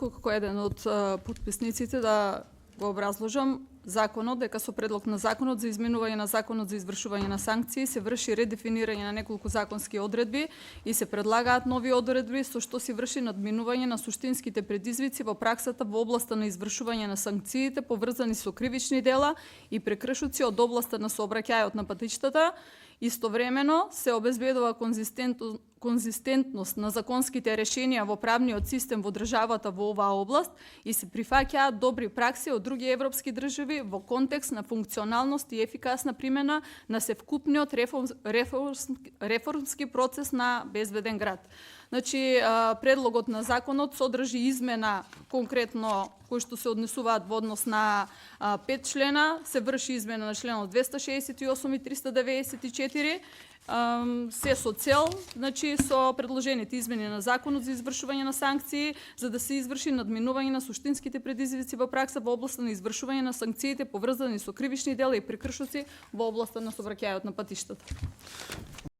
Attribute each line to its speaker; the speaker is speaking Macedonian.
Speaker 1: Како еден од потписниците да го образложам законот, дека со предлог на законот за изменување на законот за извршување на санкции се врши редефинирање на неколку законски одредби и се предлагаат нови одредби со што се врши надминување на суштинските предизвици во праксата во областа на извршување на санкциите поврзани со кривични дела и прекршоци од областа на сообраќајот на патиштата. Истовремено се обезбедува конзистентност на законските решенија во правниот систем во државата во оваа област и се прифаќаат добри пракси од други европски држави во контекст на функционалност и ефикасна примена на севкупниот реформски процес на безбеден град. Значи, предлогот на законот содржи измена конкретно кои што се однесуваат во однос на 5 члена, се врши измена на членот 268 и 394, се со цел, значи со предложените измени на законот за извршување на санкции, за да се изврши надминување на суштинските предизвици во пракса во областа на извршување на санкциите поврзани со кривични дела и прекршоци во областа на сообраќајот на патиштата.